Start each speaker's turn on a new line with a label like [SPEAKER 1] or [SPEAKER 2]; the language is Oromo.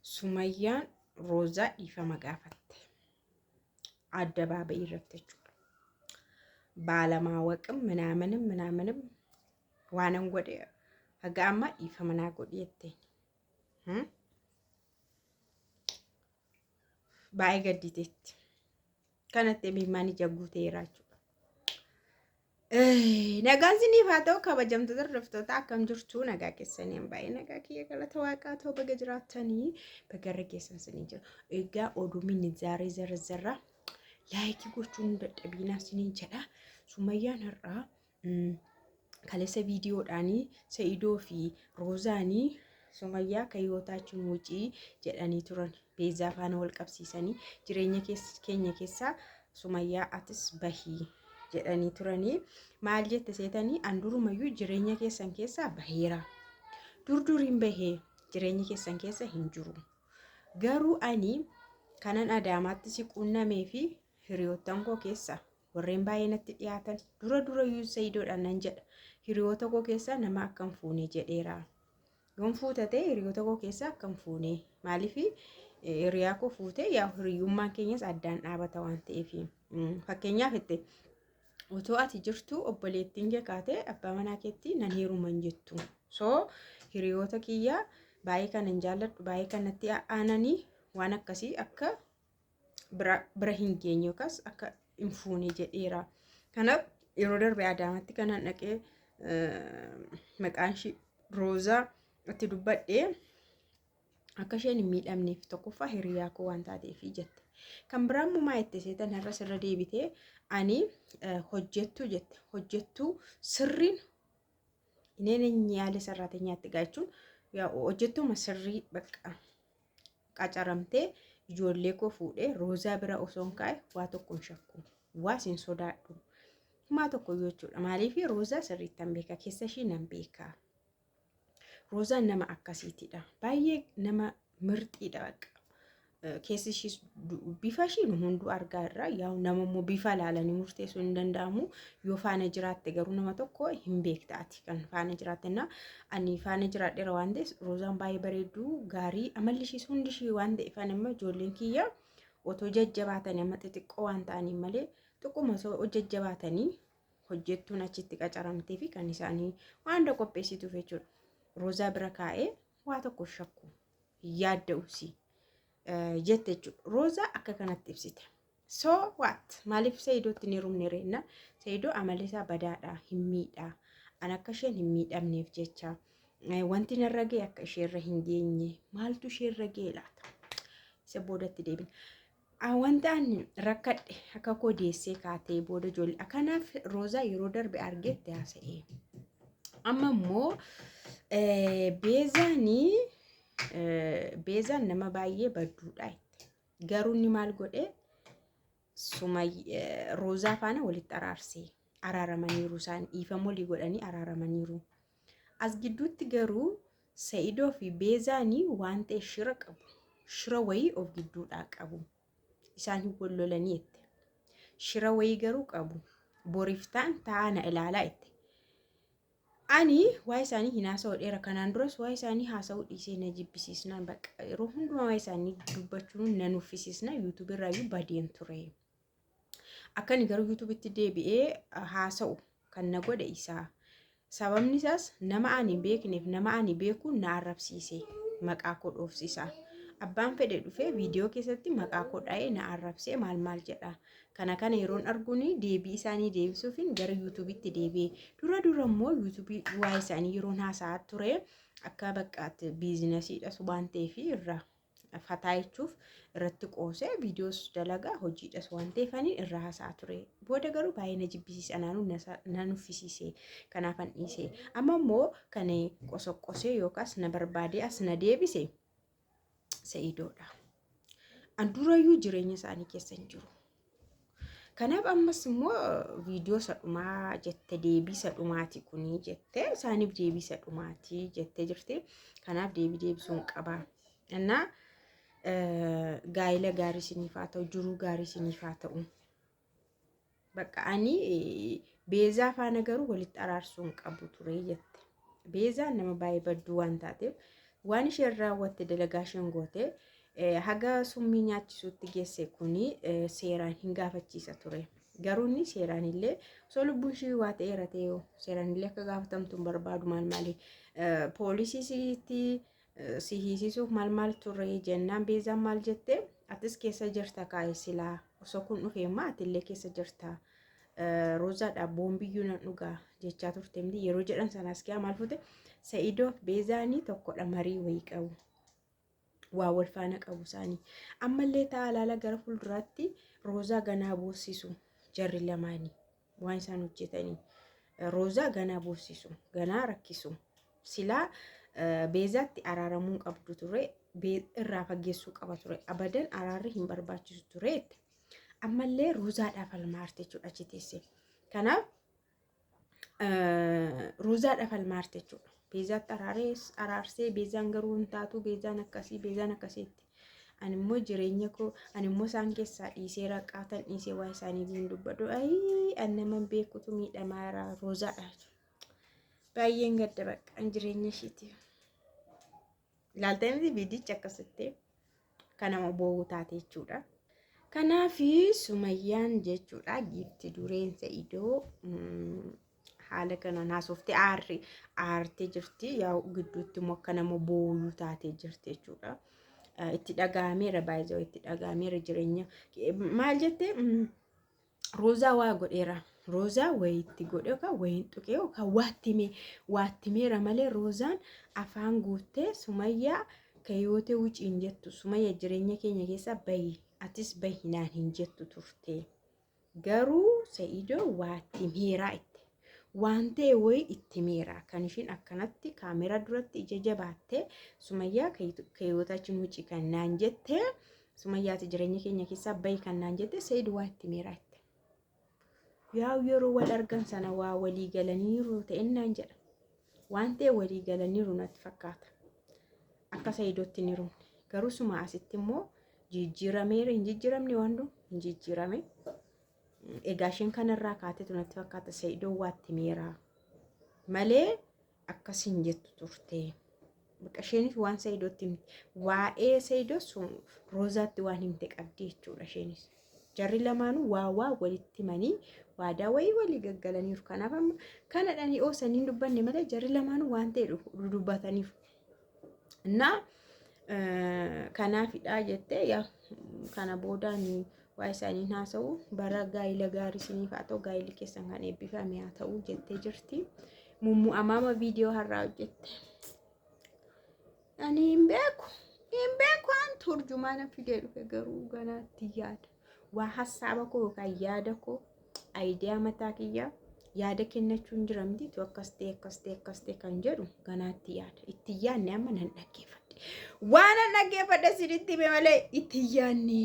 [SPEAKER 1] Sumayyaan Roozaa dhiifama gaafatte. አደባባይ ይረተችው ባለማወቅም ምናምንም ዋነን ጎዴ አጋማ ይፈመና ጎዴቴ ባይገዲቴት ከነቴ ቢማኒ ጀጉቴ ይራቹ nagaan sinii faata'u kabajamtoota hordoftoota akkam jirtu nagaa keessaniin baay'ee nagaa kiyya galata waaqaa ta'u baga jiraatanii bagarra keessan sinii jira egaa oduumin zaarii zarra laayikii gochuun dadhabinaa sinii jedha Sumayyaan har'aa kaleessa viidiyoodhaanii Sa'idoo fi Roozaanii Sumayyaa kayyootaachuu wucii jedhanii turan beezaa faana wal qabsiisanii jireenya keenya keessaa Sumayyaa atis bahii jedhanii turanii maal jette seetanii andurumayyuu jireenya keessan keessaa baheera durduriin bahee jireenya keessan keessa hin jiru garuu ani kanan Adaamaatti si quunnamee fi hiriyoottan koo keessa warreen baay'ee natti dhiyaatan dura Sa'idoodhaan nan jedha hiriyoota koo keessa nama akkam fuune jedheera yoon fuutate hiriyoota koo keessa akkam fuune maaliif hiriyaa koo fuute yaa hiriyummaan keenyas addaan dhaabata waan ta'eef fakkeenyaaf itti otoo ati jirtu obboleettiin kee kaate abbaa manaa keetti nan heeruman jettu soo hiriyoota kiyya baay'ee kanan jaalladhu baay'ee kanatti aananii waan akkasii akka bira hin geenye yookaas akka hin fuune jedheera kanaaf yeroo darbe Adaamatti kanan dhaqee maqaan ishii Roozaa itti dubbadhee akka isheen hin miidhamneef tokkoffaa hiriyaa koo waan taateef jette kan biraan mumaa itti seetan har'a sirra deebitee ani hojjettuu jette hojjettuu sirriin ineen nyaale sarraateenyaatti gaachuun yaa hojjettuu sirrii bakka qacaramtee ijoollee koo fuudhee Roozaa bira osoon kaa'e waa tokkoon shakku waa sin sodaadhu maa tokko jechuudha maaliif Roozaa sirriittan beeka keessa ishii nan beeka Roozaan nama akkasiitidha baay'ee nama mirxiidha bakka keessi ishii bifa ishii hunduu argaa irraa yaa nama immoo bifa laalanii murteessuu hin danda'amu yoo faana jiraatte garuu nama tokko hin beektaati kan faana jiraattenna ani faana jiraadheera waan ta'eef Roozaan baay'ee bareedduu gaarii amalli ishiis hundi ishii waan ta'eef amma ijoolleen kiyya otoo jajjabaatanii amma xixiqqoo waan ta'aniin malee xiqquma osoo jajjabaatanii hojjettuun achitti qacaramtee fi kan isaanii waan qopheessituuf jechuudha Roozaa bira kaa'ee waa tokko shakku yaadda'usi jette jechuudha Roozaa akka kanatti ibsite so what maaliif Sa'idootti ni rumne reenna Sa'idoo amalli isaa badaadhaa hin miidhaa an akka isheen hin miidhamneef jecha wanti narra ga'e akka isheerra hin geenye maaltu isheerra ga'e laata isa boodatti deebina wanta ani rakkadhe akka koo deessee kaatee booda ijoollee akkanaaf Roozaa yeroo darbe argetti haasa'ee amma immoo beezaan nama baay'ee badduudha garuu inni maal godhe Roozaa faana walitti araarsee araaramaniiru isaan dhiifama walii godhanii araaramaniiru as gidduutti garuu Sa'idoo fi beezaanii waan ta'e shira qabu shira wayii of gidduudhaa qabu isaan hin wallolanii jette shira wayii garuu qabu boriftaan taana ilaalaa jette ani waa isaanii hin haasa'u dheera kanaan duras waa isaanii haasa'uu dhiisee na jibbisiisnaan bakka yeroo hundumaa waa isaanii dubbachuun na nuffisiisna YouTube irraayyuu badeen ture akkani garuu YouTubetti deebi'ee haasa'u kan na godhe isaa sababni isaas nama ani beekneef nama ani beeku na arrabsiise maqaa koo dhoofsisa abbaan fedhe dhufee viidiyoo keessatti maqaa koo dha'ee na arrabsee maal jedha kana yeroon arguuni deebii isaanii deebisuufin gara YouTubetti deebi'ee dura immoo YouTube waa isaanii yeroon haasa'aa ture akka baqqaatti biizinasiidha waan ta'eef irraa fataayichuuf irratti qoosee viidiyoos dalagaa hojiidhas waan ta'eefanii irraa haasa'aa ture booda garuu baay'ee na jibbisiisanaanuu na nuffisiise kanaafan dhiise amma immoo kan qosoqqosee yookaas na barbaadee as na deebise Sa'idoodha an durayyuu jireenya isaanii keessa hin jiru kanaaf ammas immoo viidiyoo sadhumaa jette deebii sadhumaati kuni jette isaaniif deebii sadhumaati jette jirti kanaaf deebii deebisuun qaba እና gaa'ila gaarii isiniif haa ta'u jiruu gaarii isiniif haa ta'u bakka ani beezaa faana garuu walitti araarsuun qabu ture jette beezaan nama baay'ee badduu waan taateef waan isheen raawwatte dalagaa isheen goote haga summii nyaachisuutti geesse kuni seeraan hin gaafachiisa ture. Garuu inni seeraan illee osoo lubbuun ishii waa ta'eera ta'e seeraan illee akka gaafatamtu hin barbaadu maali poolisii si hiisisuuf maal ture jennaan beezaan maal jette atis keessa jirta kaa'e silaa osoo kun dhufee immoo atillee keessa jirta. Roozaadha boombiyyuu nan dhugaa jechaa turte miti yeroo jedhan sanaas kiyaa maal fute Sa'idoo beezaanii tokkodha marii wayii qabu. Waa wal faana qabu isaanii. Ammallee ta'a laala gara fuulduraatti Roozaa ganaa boossisu jarri lamaanii waan isaan hojjetanii. Roozaa ganaa boossisu ganaa rakkisu silaa beezaatti araaramuu qabdu ture irraa fageessuu qaba ture abadan araarri hin barbaachisu tureetti. Ammallee Roozaadhaaf falmaarte jechuudha achi teessee. Kanaaf Roozaadhaaf falmaarte jechuudha. Beezaatti araarsee beezaan garuu hin taatu beezaan akkasiitti. Ani immoo jireenya koo ani immoo isaan keessaa dhiisee raqaatan dhiisee waa isaanii hin dubbadhu. Ani nama beekutu miidhamaa Roozaadha. Baay'een gadda baqqaan jireenya ishiiti. Ilaaltanii viidicha akkasitti kan nama boo'u taate jechuudha. Kanaafi Sumayyaan jechuudha giifti dureen Sa'idoo haala kanaan haasoftee aartee jirti. Yaa gidduutti immoo akka nama boo'u taatee jirti jechuudha. Itti dhaga'ameera baay'ee itti dhaga'ameera jireenya maal jettee Roozaa waa godheera. Roozaa wayitti godhe yookaan wayin tuqee yookaan waattimeera malee Roozaan afaan guuttee Sumayyaa kayootee wuciin jettu Sumayyaa jireenya keenya keessa bayi atis bahinaan hin jettu turte. Garuu Sa'idoo waattimeeraa itti waan ta'e wayi itti meeraa kan ishiin akkanatti kaameraa duratti ija jabaattee Sumayyaa kayootaatiin wucii kan naan jettee Sumayyaati jireenya keenya keessa bayi kan naan jette Sa'idoo waattimeeraa itti. Yaa yeroo wal argan sana waa walii galaniiru ta'ennaan jedha. Waan ta'e walii galaniiru natti fakkaata. Akka Sa'idootti ni rumne. Garuu suma asitti immoo jijjiirameera hin jijjiiramne waan hin jijjiirame. Egaa isheen kanarraa kaatetu natti fakkaata Sa'idoo waattimeera malee akkas hin jettu turte. Bakka isheenis waan Sa'idootti waa'ee Sa'idoo sun Roozaatti waan himte qabdi jechuudha isheenis. Jarri lamaanuu waa walitti himanii waadaa walii gaggalaniiru. Kanaaf amma kana dhanii oosanii dubbanne malee jarri lamaanuu waan ta'e dubbataniif. Innaa kanaafidha jettee yaa kana boodaan waa isaanii haasa'u bara gaa'ila gaarii isiniif haa ta'u gaa'illi keessan kan eebbifame haa ta'u jettee jirti. Mummu'amaama viidiyoo har'aa hojjette. Ani hin beeku an turjumaana fidee dhufe garuu ganaatti yaada. Waa hasaaba koo yookaan yaada koo aayidiyaa mataa kiyyaa yaada kennachuun jira miti tu akkas ta'e kan jedhu ganaatti yaada. Itti yaadne amma nan dhaggeeffadhe. Waan an dhaggeeffadhe sirriitti hime malee itti yaadne.